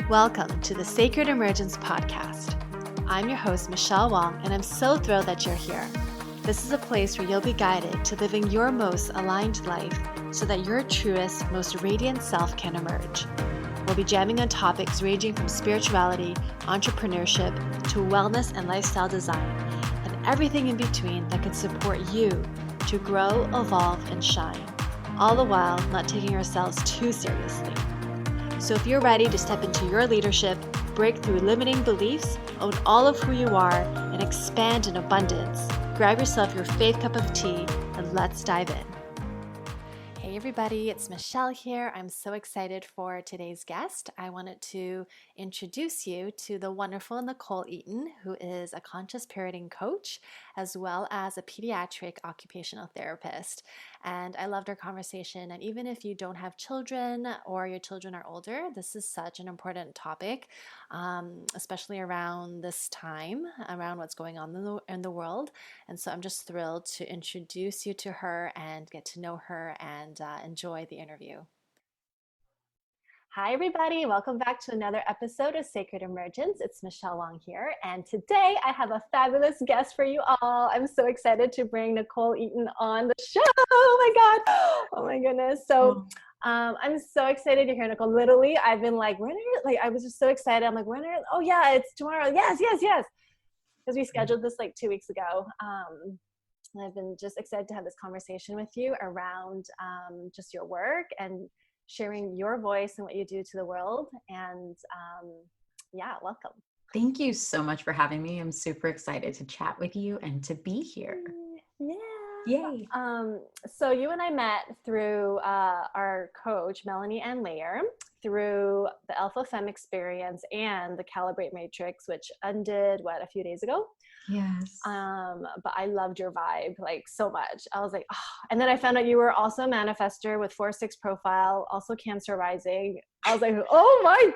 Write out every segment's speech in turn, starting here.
Welcome to the Sacred Emergence Podcast. I'm your host, Michelle Wong, and I'm so thrilled that you're here. This is a place where you'll be guided to living your most aligned life so that your truest, most radiant self can emerge. We'll be jamming on topics ranging from spirituality, entrepreneurship, to wellness and lifestyle design, and everything in between that can support you to grow, evolve, and shine, all the while not taking ourselves too seriously. So if you're ready to step into your leadership, break through limiting beliefs, own all of who you are, and expand in abundance, grab yourself your faith cup of tea and let's dive in. Hey everybody, it's Michelle here. I'm so excited for today's guest. I wanted to introduce you to the wonderful Nekole Eaton, who is a conscious parenting coach as well as a pediatric occupational therapist. And I loved our conversation. And even if you don't have children or your children are older, this is such an important topic, especially around this time, around what's going on in the world. And so I'm just thrilled to introduce you to her and get to know her and enjoy the interview. Hi, everybody. Welcome back to another episode of Sacred Emergence. It's Michelle Wong here. And today I have a fabulous guest for you all. I'm so excited to bring Nekole Eaton on the show. Oh my God. Oh my goodness. So I'm so excited to hear Nekole. Literally, I've been like, I was just so excited. I'm like, oh yeah, it's tomorrow. Yes. Because we scheduled this like 2 weeks ago. And I've been just excited to have this conversation with you around just your work and sharing your voice and what you do to the world. And welcome. Thank you so much for having me. I'm super excited to chat with you and to be here. Yeah. Yay. So you and I met through our coach, Melanie Ann Layer, through the Alpha Femme experience and the Calibrate Matrix, which ended, a few days ago? Yes. But I loved your vibe like so much. I was like, oh. And then I found out you were also a manifester with 4-6 profile, also Cancer rising. I was like, oh my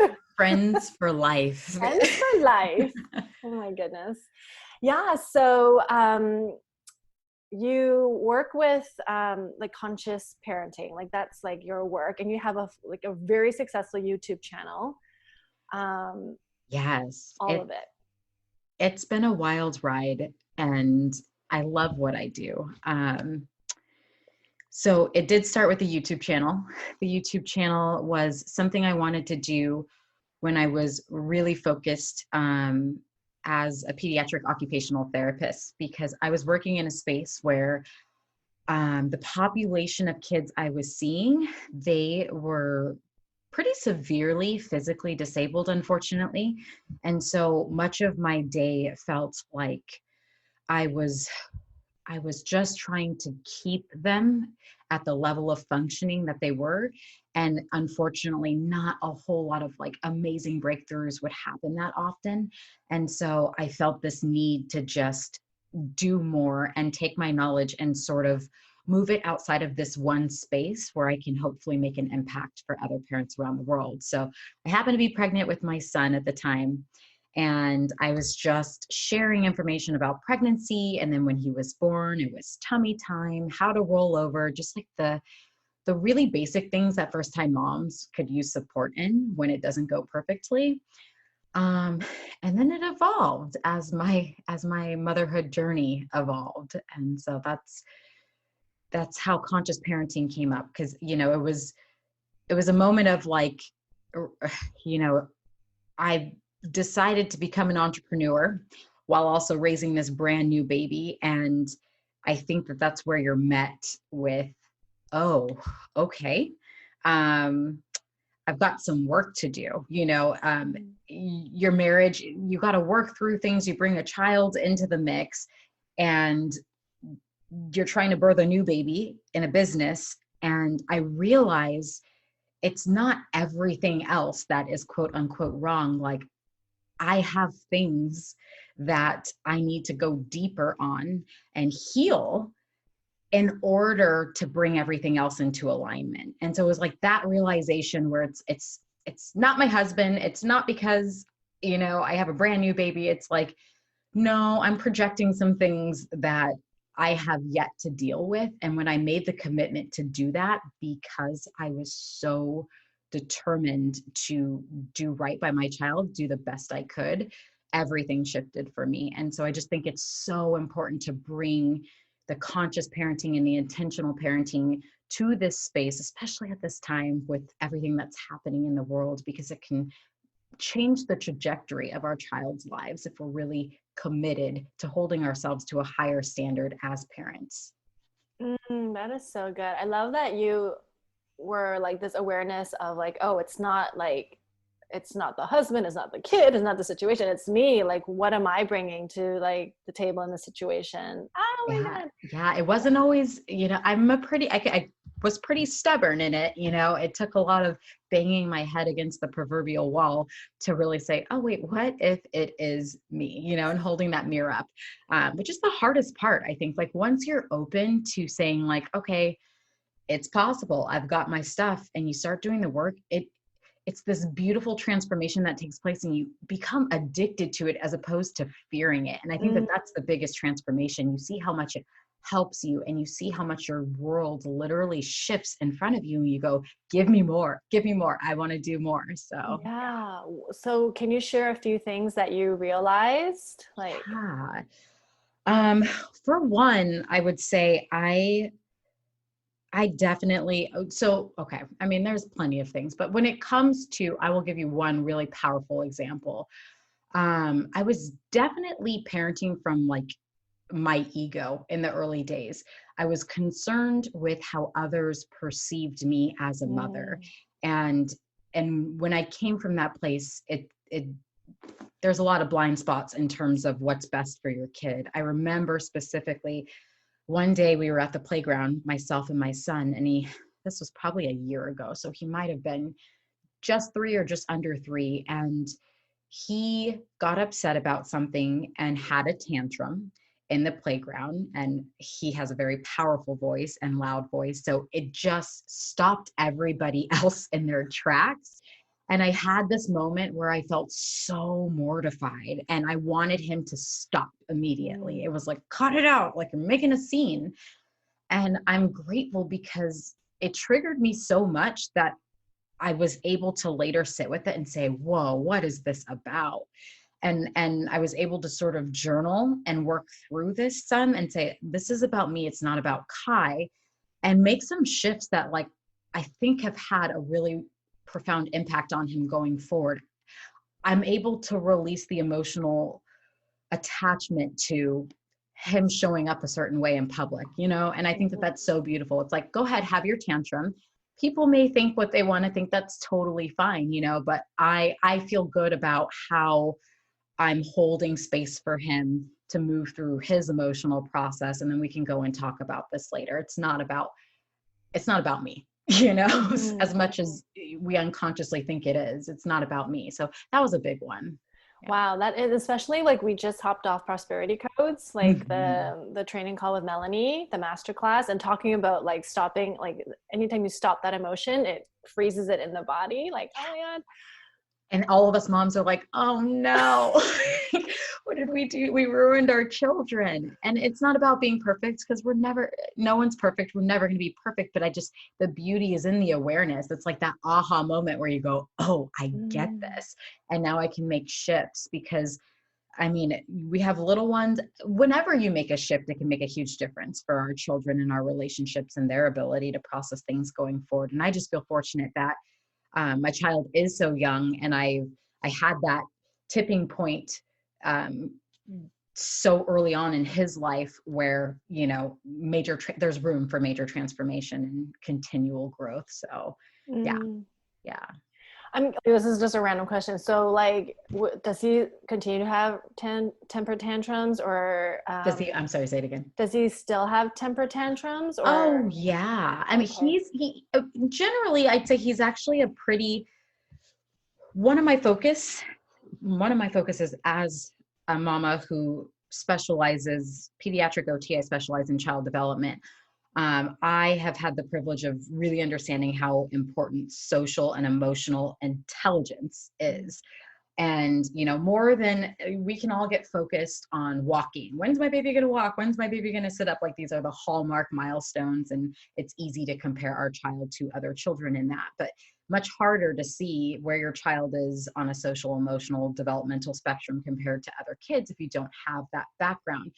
God. Friends for life. Friends for life. Oh my goodness. Yeah. So, you work with like conscious parenting, like that's like your work, and you have a very successful YouTube channel. Yes. All of it. It's been a wild ride and I love what I do. So it did start with the YouTube channel. The YouTube channel was something I wanted to do when I was really focused as a pediatric occupational therapist, because I was working in a space where the population of kids I was seeing, they were pretty severely physically disabled, unfortunately. And so much of my day felt like I was just trying to keep them at the level of functioning that they were. And unfortunately, not a whole lot of like amazing breakthroughs would happen that often. And so I felt this need to just do more and take my knowledge and sort of move it outside of this one space where I can hopefully make an impact for other parents around the world. So I happened to be pregnant with my son at the time. And I was just sharing information about pregnancy. And then when he was born, it was tummy time, how to roll over, just like the really basic things that first-time moms could use support in when it doesn't go perfectly. And then it evolved as my motherhood journey evolved. And so that's how conscious parenting came up. Because, it was a moment of like, I decided to become an entrepreneur while also raising this brand new baby. And I think that that's where you're met with, oh, okay. I've got some work to do, your marriage, you got to work through things. You bring a child into the mix and you're trying to birth a new baby in a business. And I realize it's not everything else that is quote unquote wrong. Like I have things that I need to go deeper on and heal in order to bring everything else into alignment. And so it was like that realization where it's not my husband. It's not because, I have a brand new baby. It's like, no, I'm projecting some things that I have yet to deal with. And when I made the commitment to do that, because I was so determined to do right by my child, do the best I could, everything shifted for me. And so I just think it's so important to bring the conscious parenting and the intentional parenting to this space, especially at this time with everything that's happening in the world, because it can change the trajectory of our child's lives if we're really committed to holding ourselves to a higher standard as parents. That is so good. I love that you were like this awareness of like, oh, it's not the husband, it's not the kid, it's not the situation, it's me. Like, what am I bringing to like the table in the situation? Oh my God. Yeah. It wasn't always, I was pretty stubborn in it. It took a lot of banging my head against the proverbial wall to really say, oh, wait, what if it is me, and holding that mirror up, which is the hardest part. I think like once you're open to saying like, okay, it's possible, I've got my stuff, and you start doing the work, it's this beautiful transformation that takes place, and you become addicted to it as opposed to fearing it. And I think that that's the biggest transformation. You see how much it helps you, and you see how much your world literally shifts in front of you, and you go, give me more, I want to do more. So yeah. So can you share a few things that you realized? Like, for one, I would say I definitely, okay. I mean, there's plenty of things, but when it comes to, I will give you one really powerful example. I was definitely parenting from like my ego in the early days. I was concerned with how others perceived me as a mother. And when I came from that place, there's a lot of blind spots in terms of what's best for your kid. I remember specifically one day we were at the playground, myself and my son, and this was probably a year ago, so he might have been just 3 or just under 3. And he got upset about something and had a tantrum in the playground. And he has a very powerful voice and loud voice. So it just stopped everybody else in their tracks. And I had this moment where I felt so mortified, and I wanted him to stop immediately. It was like, cut it out, like you're making a scene. And I'm grateful because it triggered me so much that I was able to later sit with it and say, whoa, what is this about? And I was able to sort of journal and work through this some and say, this is about me, it's not about Kai, and make some shifts that like I think have had a really profound impact on him going forward. I'm able to release the emotional attachment to him showing up a certain way in public, and I think that that's so beautiful. It's like, go ahead, have your tantrum. People may think what they want to think, that's totally fine, but I feel good about how I'm holding space for him to move through his emotional process, and then we can go and talk about this later. It's not about me. As much as we unconsciously think it is, it's not about me. So that was a big one. Yeah. Wow. That is, especially like we just hopped off prosperity codes, like the training call with Melanie, the masterclass, and talking about like stopping, like anytime you stop that emotion, it freezes it in the body. Like, oh my God. And all of us moms are like, oh no, what did we do? We ruined our children. And it's not about being perfect, because no one's perfect. We're never going to be perfect. But the beauty is in the awareness. It's like that aha moment where you go, oh, I get this. And now I can make shifts, because I mean, we have little ones. Whenever you make a shift, it can make a huge difference for our children and our relationships and their ability to process things going forward. And I just feel fortunate that my child is so young, and I had that tipping point so early on in his life where there's room for major transformation and continual growth. So yeah. This is just a random question. So like, does he continue to have temper tantrums, or does he, I'm sorry, say it again. Does he still have temper tantrums? Or? Oh yeah. I mean, he generally, I'd say he's actually one of my focuses as a mama who specializes pediatric OT. I specialize in child development. I have had the privilege of really understanding how important social and emotional intelligence is. And, more than we can all get focused on walking. When's my baby going to walk? When's my baby going to sit up? Like, these are the hallmark milestones, and it's easy to compare our child to other children in that, but much harder to see where your child is on a social, emotional, developmental spectrum compared to other kids if you don't have that background.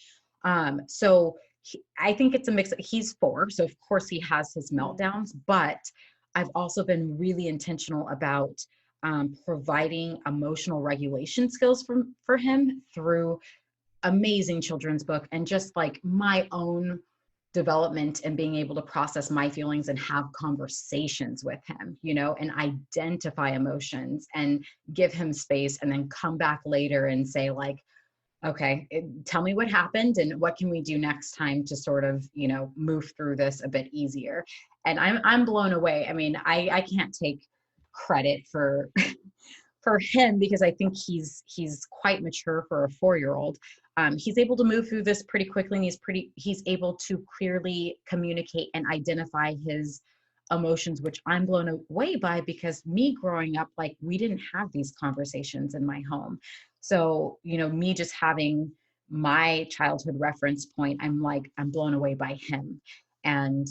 I think it's a mix. He's 4, so of course he has his meltdowns, but I've also been really intentional about providing emotional regulation skills for him through amazing children's book, and just like my own development and being able to process my feelings and have conversations with him, and identify emotions and give him space, and then come back later and say, like, okay, tell me what happened and what can we do next time to sort of, move through this a bit easier. And I'm blown away. I mean, I can't take credit for for him, because I think he's quite mature for a 4-year-old. He's able to move through this pretty quickly, and he's able to clearly communicate and identify his emotions, which I'm blown away by, because me growing up, like, we didn't have these conversations in my home. So, me just having my childhood reference point, I'm blown away by him. And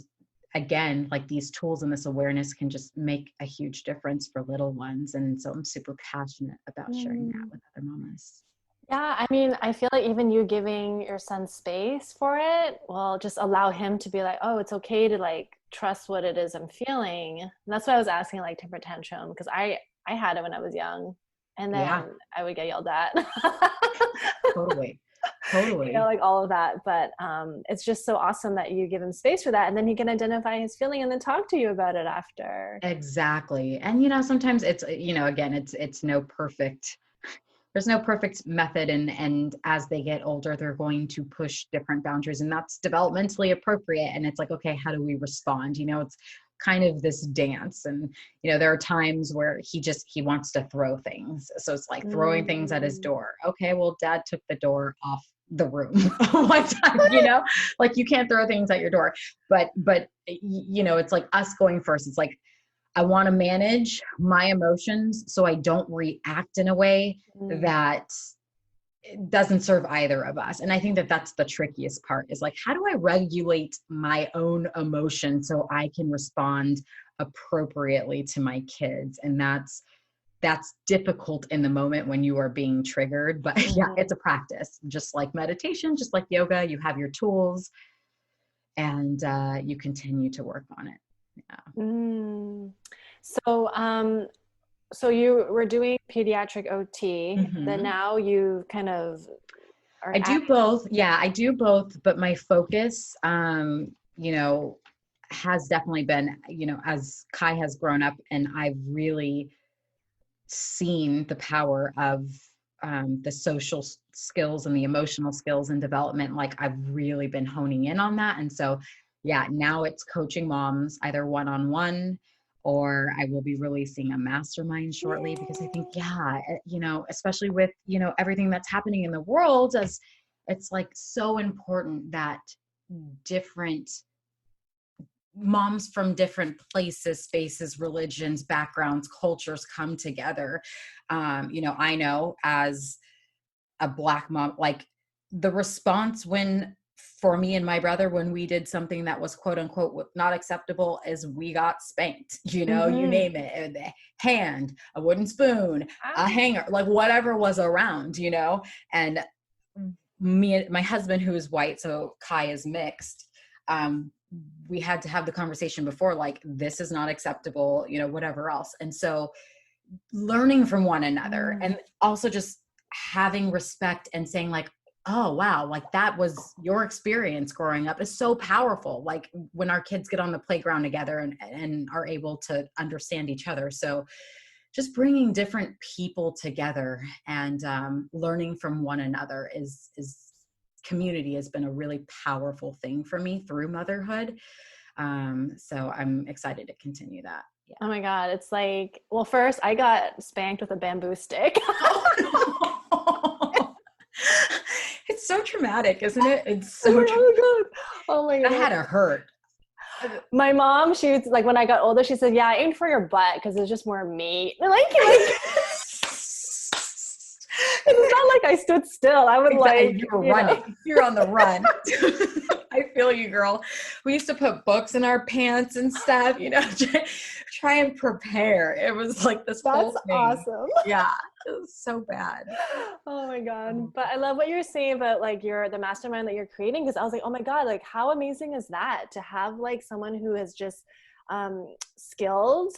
again, like, these tools and this awareness can just make a huge difference for little ones. And so I'm super passionate about sharing that with other mamas. Yeah, I mean, I feel like even you giving your son space for it will just allow him to be like, oh, it's okay to like trust what it is I'm feeling. And that's why I was asking, like, temper tantrum, because I had it when I was young, and then I would get yelled at. Totally. Like all of that. But it's just so awesome that you give him space for that, and then he can identify his feeling and then talk to you about it after. Exactly. And sometimes it's, again, it's no perfect, there's no perfect method, and as they get older, they're going to push different boundaries, and that's developmentally appropriate. And it's like, okay, how do we respond? It's kind of this dance. And there are times where he wants to throw things, so it's like throwing things at his door. Okay, well, dad took the door off the room one time, like, you can't throw things at your door, but it's like us going first. It's like, I want to manage my emotions so I don't react in a way that doesn't serve either of us. And I think that that's the trickiest part, is like, how do I regulate my own emotion so I can respond appropriately to my kids? And that's difficult in the moment when you are being triggered, but yeah, it's a practice, just like meditation, just like yoga. You have your tools, and you continue to work on it. Yeah. So you were doing pediatric OT, then now you kind of are. I do both. Yeah, I do both. But my focus, has definitely been, as Kai has grown up, and I've really seen the power of the social skills and the emotional skills and development. Like, I've really been honing in on that. And so, yeah, now it's coaching moms either one-on-one, or I will be releasing a mastermind shortly, because I think, especially with, everything that's happening in the world, as it's like so important that different moms from different places, spaces, religions, backgrounds, cultures come together. I know as a Black mom, like, the response for me and my brother, when we did something that was quote unquote not acceptable, is we got spanked, you name it, a hand, a wooden spoon, a hanger, like whatever was around, and me and my husband, who is white, so Kai is mixed, we had to have the conversation before, like, this is not acceptable, whatever else. And so learning from one another, and also just having respect and saying, like, oh, wow, like, that was your experience growing up, is so powerful. Like, when our kids get on the playground together and are able to understand each other. So just bringing different people together and learning from one another is community has been a really powerful thing for me through motherhood. So I'm excited to continue that. Yeah. Oh my God. It's like, well, first I got spanked with a bamboo stick. It's so traumatic, isn't it? It's so Oh my God. That had to hurt. My mom, she was like, when I got older, she said, yeah, I aimed for your butt because it's just more meat. Like It's not like I stood still. I would Exactly. like, You were running. You're on the run. I feel you, girl. We used to put books in our pants and stuff, try and prepare. It was like this whole That's thing. awesome. Yeah, it was so bad. Oh my God. But I love what you're saying about like the mastermind that you're creating. Cause I was like, oh my God, like how amazing is that to have like someone who is just skilled,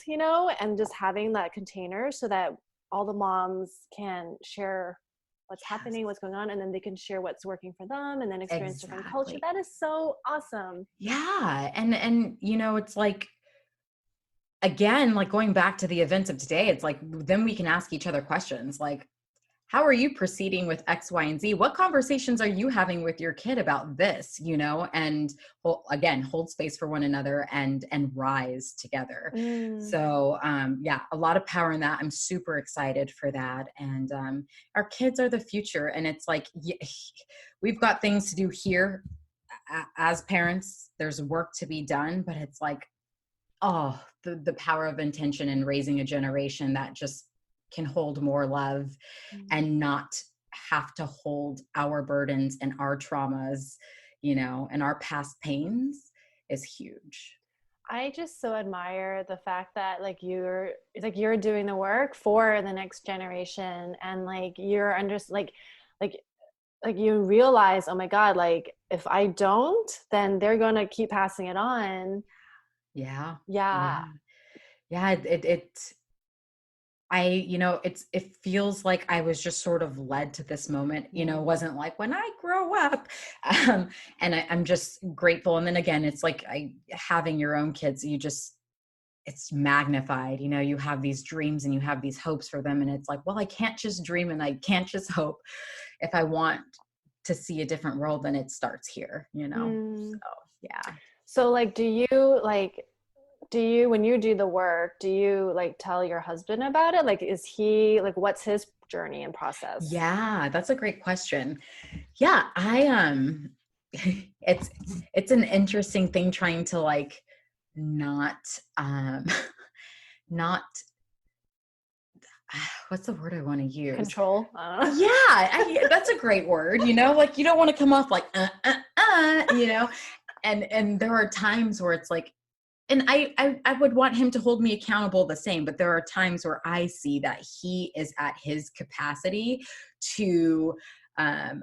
and just having that container so that all the moms can share what's happening, what's going on, and then they can share what's working for them and then experience different culture. That is so awesome. Yeah. And it's like, again, like going back to the events of today, it's like, then we can ask each other questions like, how are you proceeding with X, Y, and Z? What conversations are you having with your kid about this, and again, hold space for one another and rise together. So yeah, a lot of power in that. I'm super excited for that. And our kids are the future. And it's like, we've got things to do here as parents. There's work to be done, but it's like, oh, the power of intention and raising a generation that just can hold more love and not have to hold our burdens and our traumas, and our past pains is huge. I just so admire the fact that you're doing the work for the next generation, and like you're like you realize, oh my God, like if I don't, then they're going to keep passing it on. Yeah. Yeah. It feels like I was just sort of led to this moment, it wasn't like when I grow up. And I'm just grateful. And then again, it's like having your own kids, it's magnified, you have these dreams and you have these hopes for them. And it's like, well, I can't just dream and I can't just hope. If I want to see a different world, then it starts here, So, yeah. So like, when you do the work, do you like tell your husband about it? Like, is he like, what's his journey and process? Yeah, that's a great question. Yeah, it's an interesting thing trying to like not what's the word I want to use? Control. Yeah, that's a great word. Like you don't want to come off like and there are times where it's like, and I would want him to hold me accountable the same, but there are times where I see that he is at his capacity to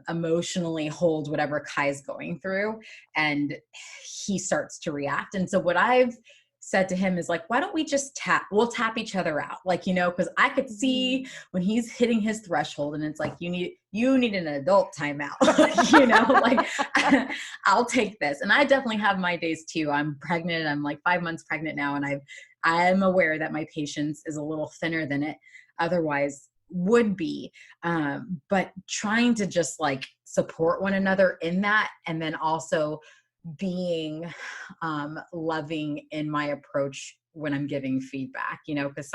emotionally hold whatever Kai's going through, and he starts to react. And so what I've said to him is like, why don't we just we'll tap each other out, like, because I could see when he's hitting his threshold and it's like, you need an adult timeout. Like I'll take this. And I definitely have my days too. I'm pregnant. I'm like 5 months pregnant now. And I'm aware that my patience is a little thinner than it otherwise would be. But trying to just like support one another in that. And then also being loving in my approach when I'm giving feedback, because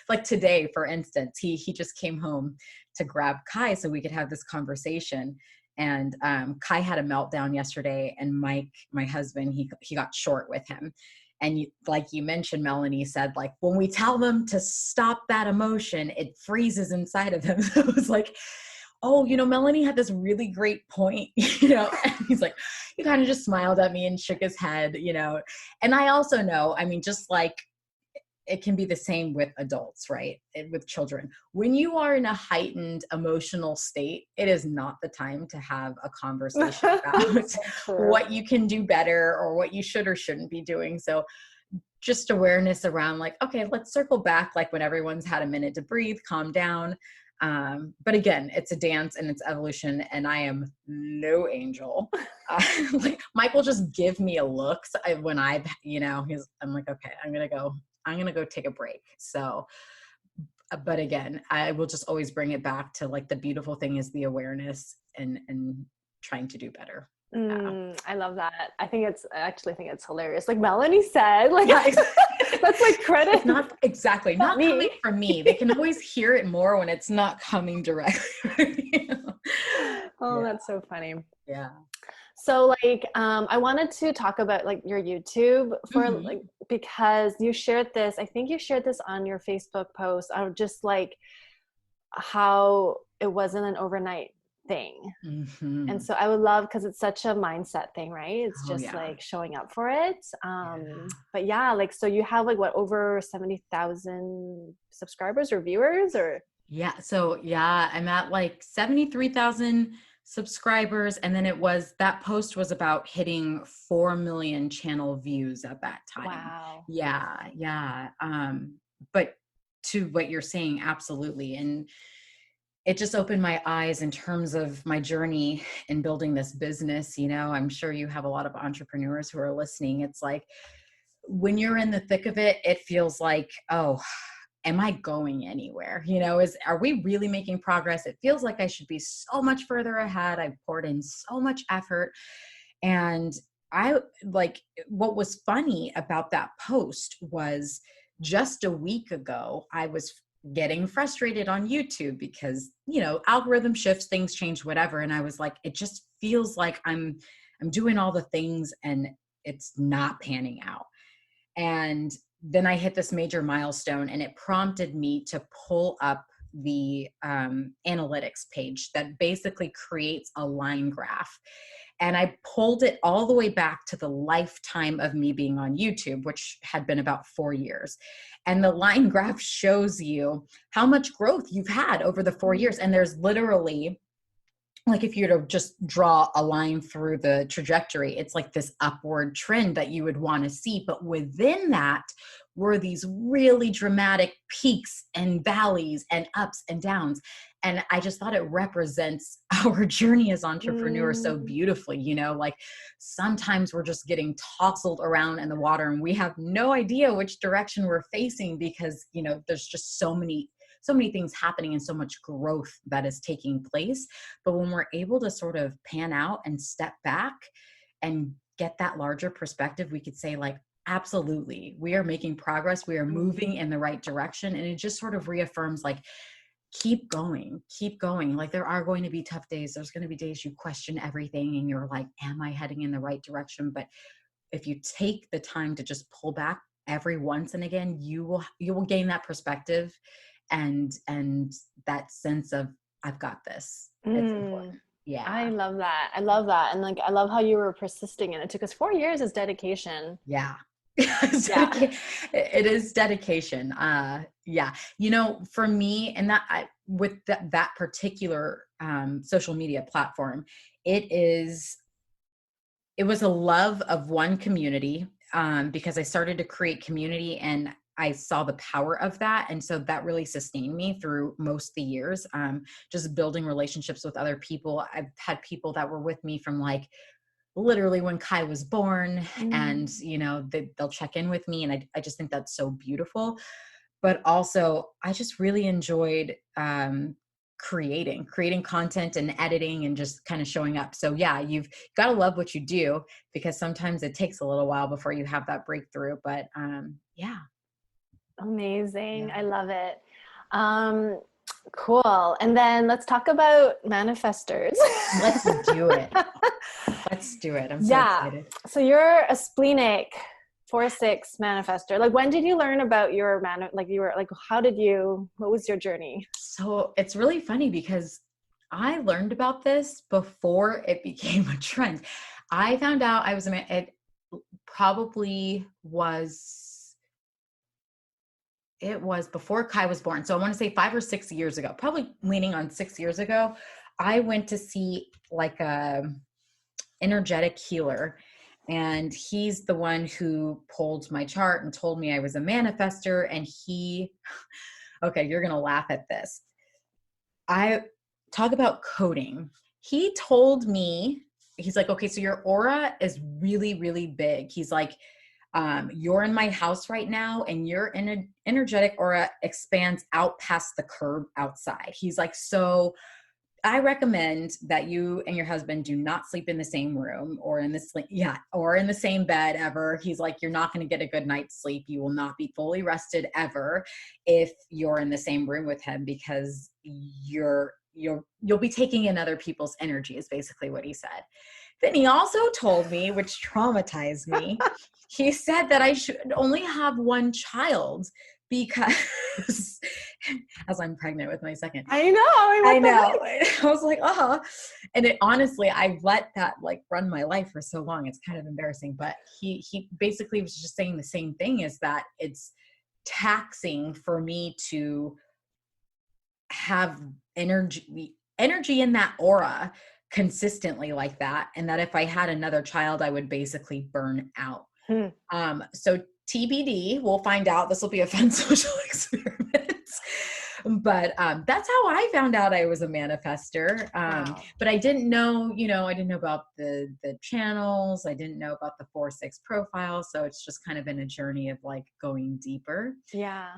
like today, for instance, he just came home to grab Kai so we could have this conversation. And Kai had a meltdown yesterday, and Mike, my husband, he got short with him. And like you mentioned, Melanie said, like, when we tell them to stop that emotion, it freezes inside of them. So it was like, oh, Melanie had this really great point, and he's like, he kind of just smiled at me and shook his head, and I also know, I mean, just like it can be the same with adults, right? With children, when you are in a heightened emotional state, it is not the time to have a conversation about what you can do better or what you should or shouldn't be doing. So just awareness around like, okay, let's circle back, like when everyone's had a minute to breathe, calm down. But again, it's a dance and it's evolution, and I am no angel. Like Mike will just give me a look when I'm like, okay, I'm going to go take a break. So, but again, I will just always bring it back to like the beautiful thing is the awareness and trying to do better. Yeah. I love that. I actually think it's hilarious. Like Melanie said, like, yeah, that's like credit. It's not exactly not coming from me. They can always hear it more when it's not coming directly. Oh, that's so funny. Yeah. So like, I wanted to talk about like your YouTube for like, because you shared this, I think you shared this on your Facebook post of just like how it wasn't an overnight thing. Mm-hmm. And so I would love, because it's such a mindset thing, right? It's just yeah. like showing up for it. Yeah. But yeah, like, so you have like what, over 70,000 subscribers or viewers or? Yeah. So yeah, I'm at like 73,000 subscribers. And then that post was about hitting 4 million channel views at that time. Wow. Yeah. Yeah. But to what you're saying, absolutely. And it just opened my eyes in terms of my journey in building this business. You know, I'm sure you have a lot of entrepreneurs who are listening. It's like when you're in the thick of it, it feels like, oh, am I going anywhere? You know, are we really making progress? It feels like I should be so much further ahead. I've poured in so much effort. And what was funny about that post was just a week ago, I was getting frustrated on YouTube because, you know, algorithm shifts, things change, whatever. And I was like, it just feels like I'm doing all the things and it's not panning out. And then I hit this major milestone and it prompted me to pull up the analytics page that basically creates a line graph. And I pulled it all the way back to the lifetime of me being on YouTube, which had been about 4 years. And the line graph shows you how much growth you've had over the 4 years. And there's literally, like if you were to just draw a line through the trajectory, it's like this upward trend that you would want to see. But within that were these really dramatic peaks and valleys and ups and downs. And I just thought it represents our journey as entrepreneurs so beautifully. You know, like sometimes we're just getting tousled around in the water and we have no idea which direction we're facing because, you know, there's just so many things happening and so much growth that is taking place. But when we're able to sort of pan out and step back and get that larger perspective, we could say like, absolutely, we are making progress. We are moving in the right direction. And it just sort of reaffirms like, keep going. Like there are going to be tough days. There's going to be days you question everything and you're like, am I heading in the right direction? But if you take the time to just pull back every once and again, you will gain that perspective and that sense of I've got this. It's important. Yeah. I love that. And like, I love how you were persisting and it took us 4 years is dedication. Yeah. It is dedication. Yeah. You know, for me and with that particular social media platform, it was a love of one community because I started to create community and I saw the power of that. And so that really sustained me through most of the years, just building relationships with other people. I've had people that were with me from like literally when Kai was born and, you know, they'll check in with me. And I just think that's so beautiful. But also I just really enjoyed creating content and editing and just kind of showing up. So yeah, you've got to love what you do because sometimes it takes a little while before you have that breakthrough. But yeah. Amazing. Yeah. I love it. Cool. And then let's talk about manifestors. Let's do it. I'm so excited. So you're a splenic 4-6 manifestor. Like when did you learn about your what was your journey? So it's really funny because I learned about this before it became a trend. I found out I was it was before Kai was born. So I want to say 5 or 6 years ago, probably leaning on 6 years ago, I went to see like a energetic healer. And he's the one who pulled my chart and told me I was a manifestor. And okay, you're going to laugh at this. I talk about coding. He told me, he's like, okay, so your aura is really, really big. He's like, you're in my house right now and your energetic aura expands out past the curb outside. He's like, so I recommend that you and your husband do not sleep in the same room or in the same bed ever. He's like, you're not going to get a good night's sleep. You will not be fully rested ever if you're in the same room with him because you'll be taking in other people's energy is basically what he said. Then he also told me, which traumatized me, he said that I should only have one child because, as I'm pregnant with my second. I know. I know. I was like, and it honestly, I've let that like run my life for so long. It's kind of embarrassing, but he basically was just saying the same thing, is that it's taxing for me to have energy in that aura consistently like that. And that if I had another child, I would basically burn out. So TBD, we'll find out. This will be a fun social experiment. But that's how I found out I was a manifester. Wow. But I didn't know, I didn't know about the channels. I didn't know about the 4/6 profile. So it's just kind of been a journey of like going deeper. Yeah.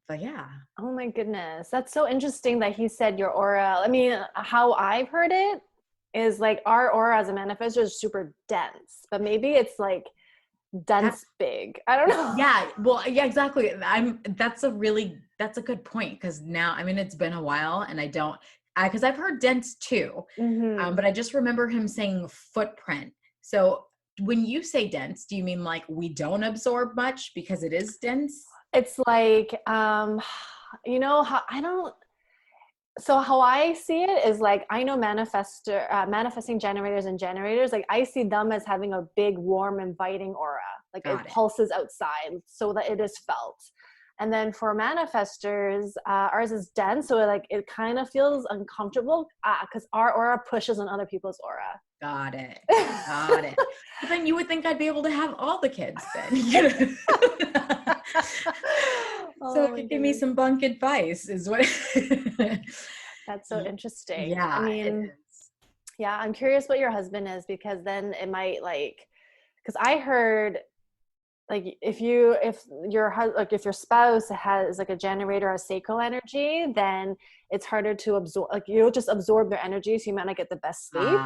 But yeah. Oh my goodness. That's so interesting that he said your aura. I mean, how I've heard it is like our aura as a manifestor is super dense, but maybe it's like dense big. I don't know. Yeah. Well, yeah, exactly. That's a good point. Cause now, I mean, it's been a while and cause I've heard dense too. But I just remember him saying footprint. So when you say dense, do you mean like we don't absorb much because it is dense? It's like, so how I see it is like, I know manifesting generators and generators, like I see them as having a big, warm, inviting aura, like it pulses outside so that it is felt. And then for manifestors, ours is dense. So it kind of feels uncomfortable because our aura pushes on other people's aura. Got it. But then you would think I'd be able to have all the kids then. So give me some bunk advice is what. That's so interesting. Yeah. I mean, yeah, I'm curious what your husband is, because then it might because I heard like if your spouse has like a generator or a sacral energy, then it's harder to absorb, like you'll just absorb their energy. So you might not get the best sleep.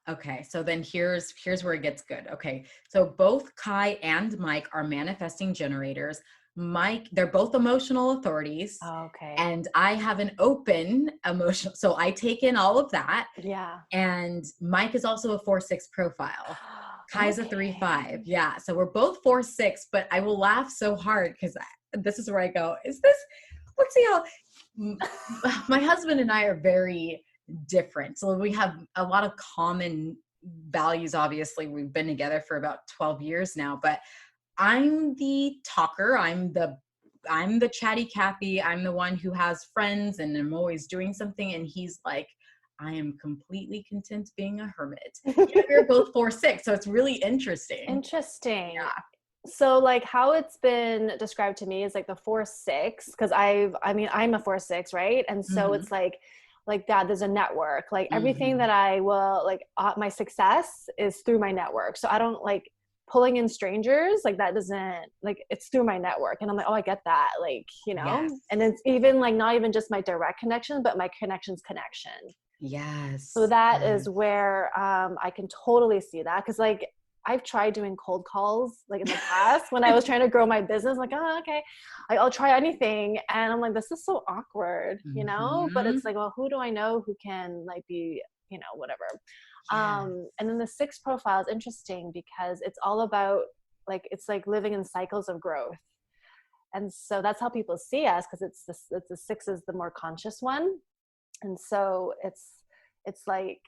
Okay. So then here's where it gets good. Okay. So both Kai and Mike are manifesting generators. Mike, they're both emotional authorities. Okay. And I have an open emotional. So I take in all of that. Yeah. And Mike is also a 4/6 profile. Kai's a 3/5. Yeah. So we're both 4/6, but I will laugh so hard because this is where I go, let's see how my husband and I are very different. So we have a lot of common values. Obviously, we've been together for about 12 years now, but I'm the talker. I'm the chatty Cathy. I'm the one who has friends and I'm always doing something. And he's like, I am completely content being a hermit. We're both 4/6. So it's really interesting. Interesting. Yeah. So like how it's been described to me is like the 4/6, because I'm a 4/6, right? And so it's like that, there's a network, like everything that I will my success is through my network. So I don't like pulling in strangers, like that doesn't, like it's through my network. And I'm like, oh, I get that. Yes. And it's even like not even just my direct connection, but my connections connection. Yes. So that is where I can totally see that. Cause I've tried doing cold calls in the past when I was trying to grow my business, oh, okay, I'll try anything. And I'm like, this is so awkward, but it's like, well, who do I know who can be, whatever. Yes. And then the 6 profile is interesting because it's all about it's like living in cycles of growth. And so that's how people see us, because it's the 6 is the more conscious one. And so it's like,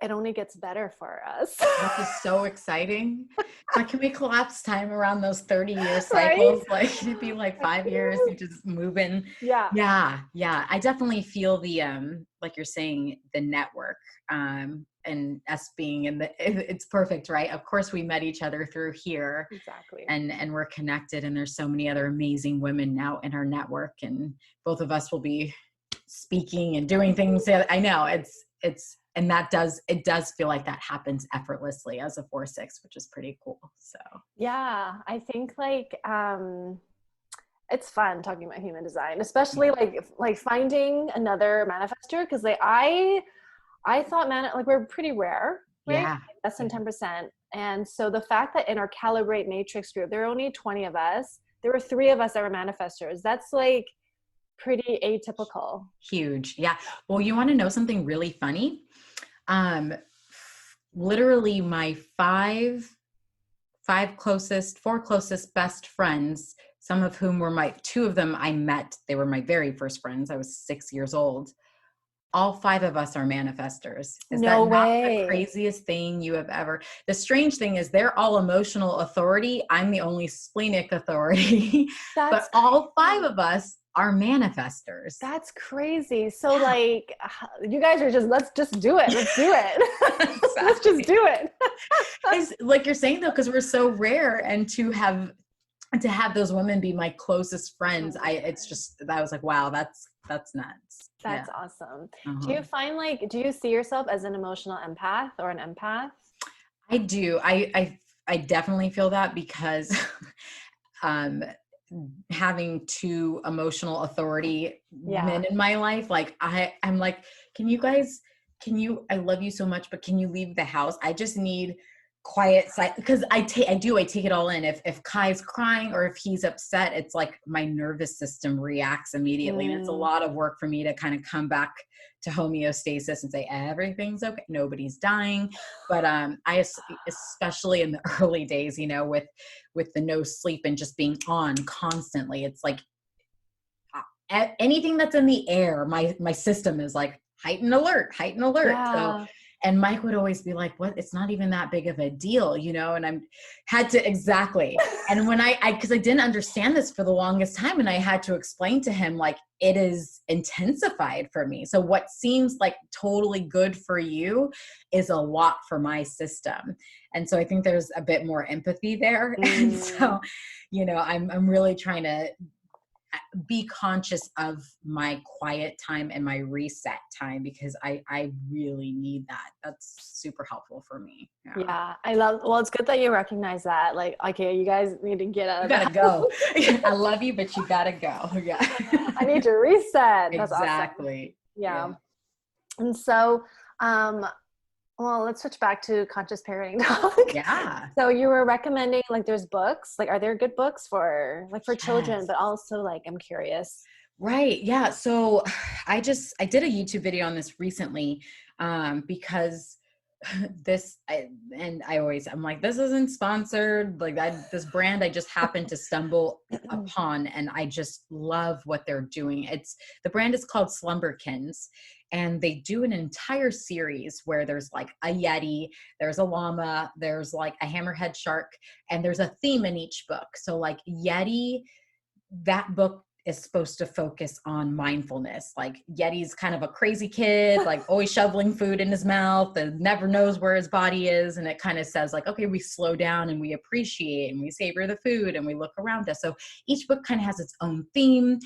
it only gets better for us. This is so exciting. Can we collapse time around those 30-year cycles? Right? It'd be 5 years, you just move in. Yeah. Yeah. I definitely feel the, like you're saying, the network, and us being it's perfect, right? Of course we met each other through here. Exactly. And we're connected, and there's so many other amazing women now in our network, and both of us will be speaking and doing things. I know and it does feel like that happens effortlessly as a 4/6, which is pretty cool. So yeah, I think it's fun talking about human design, especially like finding another manifestor, because I thought we're pretty rare, right? Yeah. Less than 10%. And so the fact that in our Calibrate Matrix group there are only 20 of us, there were 3 of us that were manifestors. That's pretty atypical. Huge. Yeah. Well, you want to know something really funny? Literally my 4 closest best friends some of whom were two of them I met, they were my very first friends. I was 6 years old. All 5 of us are manifestors. Is that No not the way. craziest thing you have ever? The strange thing is they're all emotional authority. I'm the only splenic authority, but That's all 5 crazy. of us are manifestors. That's crazy. So like you guys are just, let's just do it. Let's do it. Let's just Exactly. do it. It's like you're saying though, because we're so rare, and to have those women be my closest friends, it's just, that was like, wow, that's nuts. That's awesome. Do Uh-huh. you find like, do you see yourself as an emotional empath or an empath? I do. I definitely feel that because um, having 2 emotional authority Yeah. men in my life, like I'm like, I love you so much, but can you leave the house? I just need quiet side, because I take it all in. If Kai's crying or if he's upset, it's like my nervous system reacts immediately. And it's a lot of work for me to kind of come back to homeostasis and say, everything's okay. Nobody's dying. But especially in the early days, with the no sleep and just being on constantly, it's like anything that's in the air, my system is like heightened alert. So, Yeah. and Mike would always be like, what, it's not even that big of a deal, and I'm had to, exactly. And when cause I didn't understand this for the longest time, and I had to explain to him, like, it is intensified for me. So what seems like totally good for you is a lot for my system. And so I think there's a bit more empathy there. And so, I'm really trying to be conscious of my quiet time and my reset time, because I really need that. That's super helpful for me. Yeah. Well, it's good that you recognize that. Like, okay, you guys need to get out You of gotta go. I love you, but you gotta go. Yeah. I need to reset. That's awesome. Exactly. Yeah. And so, well, let's switch back to conscious parenting talk. Yeah. So you were recommending, like, there's books, like, are there good books for children, Yes. but also, like, I'm curious. Right. Yeah. So I did a YouTube video on this recently, because I'm like, this isn't sponsored. Like, this brand, I just happened to stumble upon, and I just love what they're doing. The brand is called Slumberkins, and they do an entire series where there's like a Yeti, there's a llama, there's like a hammerhead shark, and there's a theme in each book. So like Yeti, that book is supposed to focus on mindfulness. Like, Yeti's kind of a crazy kid, like always shoveling food in his mouth and never knows where his body is. And it kind of says like, okay, we slow down and we appreciate and we savor the food and we look around us. So each book kind of has its own theme,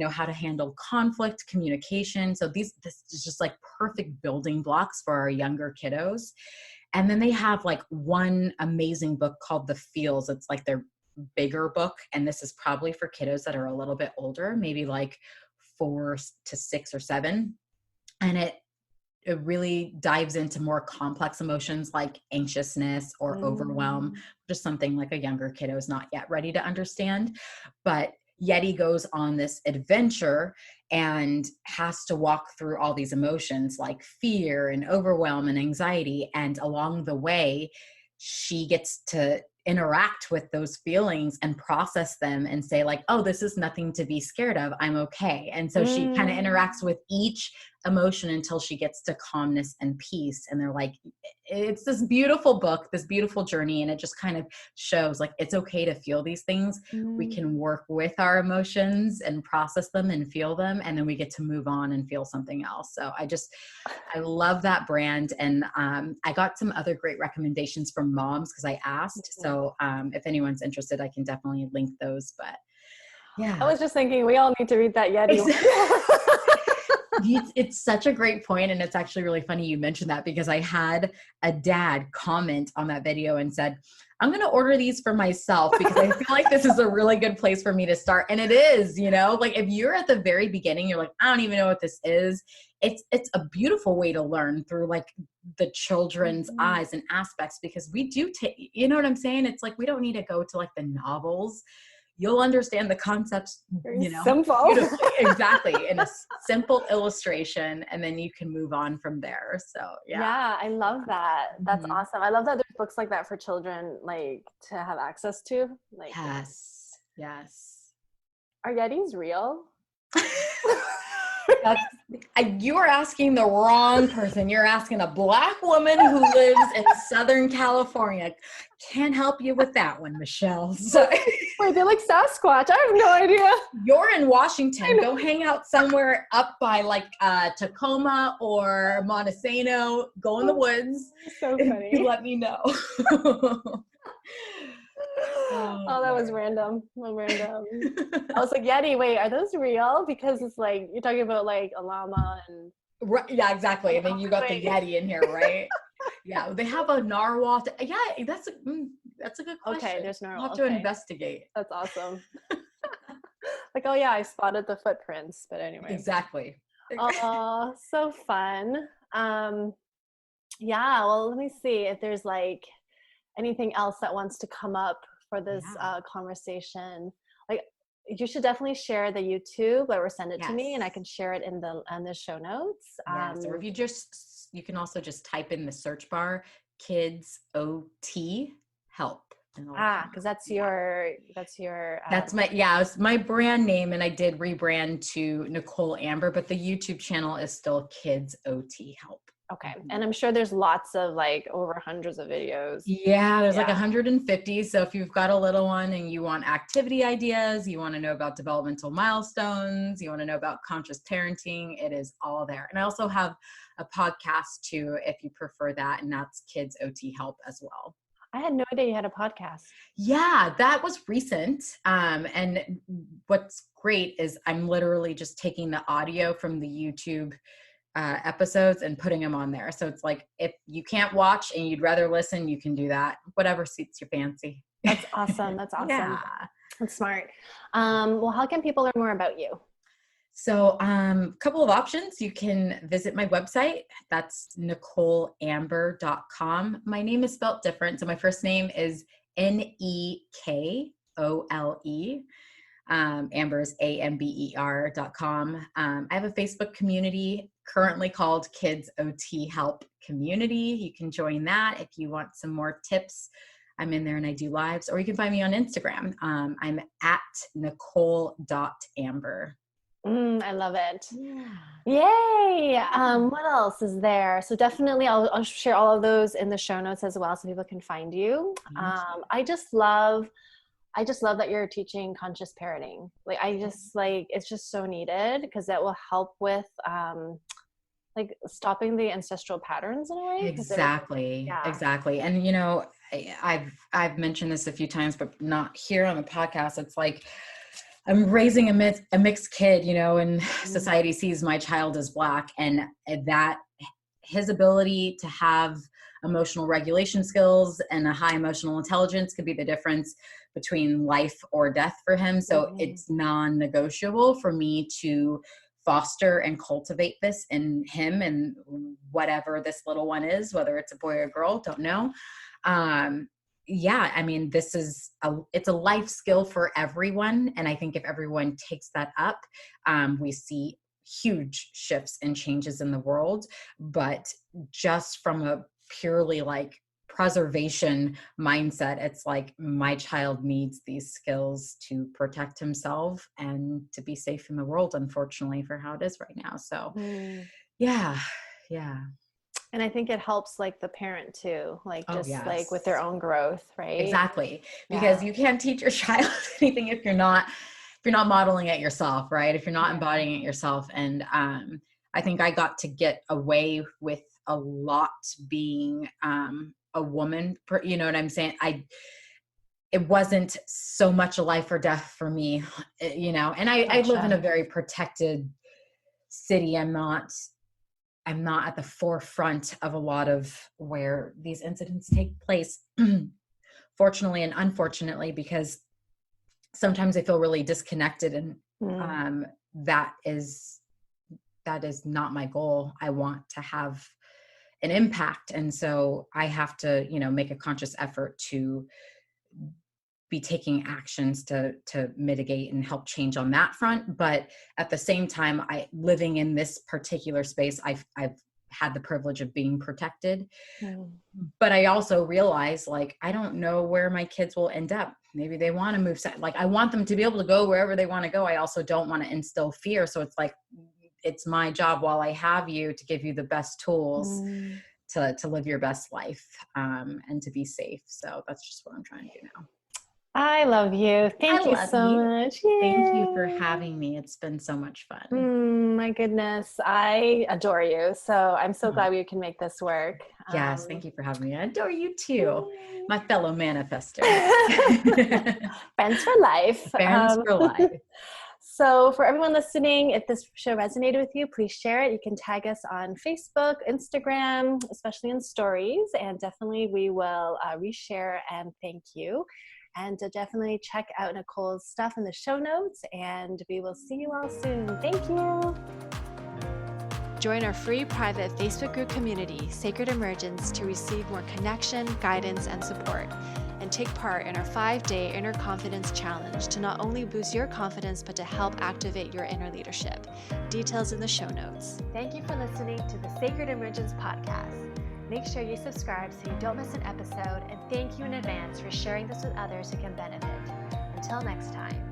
how to handle conflict, communication. So this is just like perfect building blocks for our younger kiddos. And then they have like one amazing book called The Feels. It's like their bigger book, and this is probably for kiddos that are a little bit older, maybe like 4 to 6 or 7, and it really dives into more complex emotions like anxiousness or overwhelm, just something like a younger kiddo is not yet ready to understand. But Yeti goes on this adventure and has to walk through all these emotions like fear and overwhelm and anxiety, and along the way she gets to interact with those feelings and process them and say like, oh, this is nothing to be scared of. I'm okay. And so she kind of interacts with each emotion until she gets to calmness and peace. And they're like, it's this beautiful book, this beautiful journey. And it just kind of shows like, it's okay to feel these things. We can work with our emotions and process them and feel them. And then we get to move on and feel something else. So I love that brand. And I got some other great recommendations from moms because I asked. So if anyone's interested, I can definitely link those. But yeah. I was just thinking we all need to read that Yeti. It's such a great point, and it's actually really funny you mentioned that, because I had a dad comment on that video and said, I'm going to order these for myself because I feel like this is a really good place for me to start. And it is, like if you're at the very beginning, you're like, I don't even know what this is. It's a beautiful way to learn through like the children's eyes and aspects, because we do take, you know what I'm saying? It's like, we don't need to go to like the novels. You'll understand the concepts, simple. beautifully. Exactly. In a simple illustration, and then you can move on from there. So yeah, I love that. That's awesome. I love that there's books like that for children, like to have access to. Like, yes. Are Yetis real? You are asking the wrong person. You're asking a Black woman who lives in Southern California. Can't help you with that one, Michelle. So, wait, they're like Sasquatch. I have no idea. You're in Washington. Go hang out somewhere up by like Tacoma or Montesano. Go in the woods. So funny. You let me know. Oh, that was random. Random. I was like, Yeti, wait, are those real? Because it's like, you're talking about like a llama and. Right, yeah, exactly. And then you got the Yeti in here, right? Yeah, they have a narwhal. Yeah, that's a good question. Okay, there's narwhal. I'll have to investigate. That's awesome. Like, oh yeah, I spotted the footprints, but anyway. Exactly. Oh, so fun. Yeah, well, let me see if there's like anything else that wants to come up for this conversation. Like, you should definitely share the YouTube or send it to me, and I can share it in the show notes. Or if you can also just type in the search bar Kids OT Help. Because that's your it's my brand name, and I did rebrand to Nekole Amber, but the YouTube channel is still Kids OT Help. Okay. And I'm sure there's lots of like over hundreds of videos. Yeah, there's like 150. So if you've got a little one and you want activity ideas, you want to know about developmental milestones, you want to know about conscious parenting, it is all there. And I also have a podcast too, if you prefer that, and that's Kids OT Help as well. I had no idea you had a podcast. Yeah, that was recent. And what's great is I'm literally just taking the audio from the YouTube episodes and putting them on there. So it's like, if you can't watch and you'd rather listen, you can do that. Whatever suits your fancy. That's awesome. That's awesome. Yeah. That's smart. Well, how can people learn more about you? So a couple of options. You can visit my website. That's NekoleAmber.com. My name is spelled different. So my first name is Nekole. Amber is AMBER.com. I have a Facebook community currently called Kids OT Help Community. You can join that if you want some more tips. I'm in there and I do lives, or you can find me on Instagram. I'm at Nekole.Amber. I love it. Yay. What else is there? So definitely I'll share all of those in the show notes as well so people can find you. I just love that you're teaching conscious parenting. Like, it's just so needed because that will help with like stopping the ancestral patterns in a way. Exactly. And you know, I've mentioned this a few times, but not here on the podcast. It's like, I'm raising a mixed kid, you know, and society sees my child as Black, and that his ability to have emotional regulation skills and a high emotional intelligence could be the difference between life or death for him. So it's non-negotiable for me to foster and cultivate this in him and whatever this little one is, whether it's a boy or a girl, don't know. I mean, it's a life skill for everyone. And I think if everyone takes that up, we see huge shifts and changes in the world. But just from a purely like preservation mindset, it's like, my child needs these skills to protect himself and to be safe in the world, unfortunately, for how it is right now. So yeah. And I think it helps like the parent too, like like with their own growth, right? Exactly. Because you can't teach your child anything if you're not modeling it yourself, right? If you're not embodying it yourself. And I think I got to get away with a lot being a woman, you know what I'm saying? It wasn't so much a life or death for me, you know, and I live in a very protected city. I'm not at the forefront of a lot of where these incidents take place, fortunately and unfortunately, because sometimes I feel really disconnected, and that is not my goal. I want to have an impact. And so I have to, you know, make a conscious effort to be taking actions to mitigate and help change on that front. But at the same time, living in this particular space, I've had the privilege of being protected. Mm. But I also realized, like, I don't know where my kids will end up. Maybe they want to move. Like, I want them to be able to go wherever they want to go. I also don't want to instill fear. So it's like, it's my job while I have you to give you the best tools to live your best life, and to be safe. So that's just what I'm trying to do now. I love you. Thank you so much. Thank you for having me. It's been so much fun. My goodness. I adore you. So I'm so glad we can make this work. Yes. Thank you for having me. I adore you too. My fellow manifester. Friends for life. Friends for life. So for everyone listening, if this show resonated with you, please share it. You can tag us on Facebook, Instagram, especially in stories. And definitely we will reshare and thank you. And definitely check out Nekole's stuff in the show notes. And we will see you all soon. Thank you. Join our free private Facebook group community, Sacred Emergence, to receive more connection, guidance, and support. And take part in our 5-day Inner Confidence Challenge to not only boost your confidence, but to help activate your inner leadership. Details in the show notes. Thank you for listening to the Sacred Emergence podcast. Make sure you subscribe so you don't miss an episode, and thank you in advance for sharing this with others who can benefit. Until next time.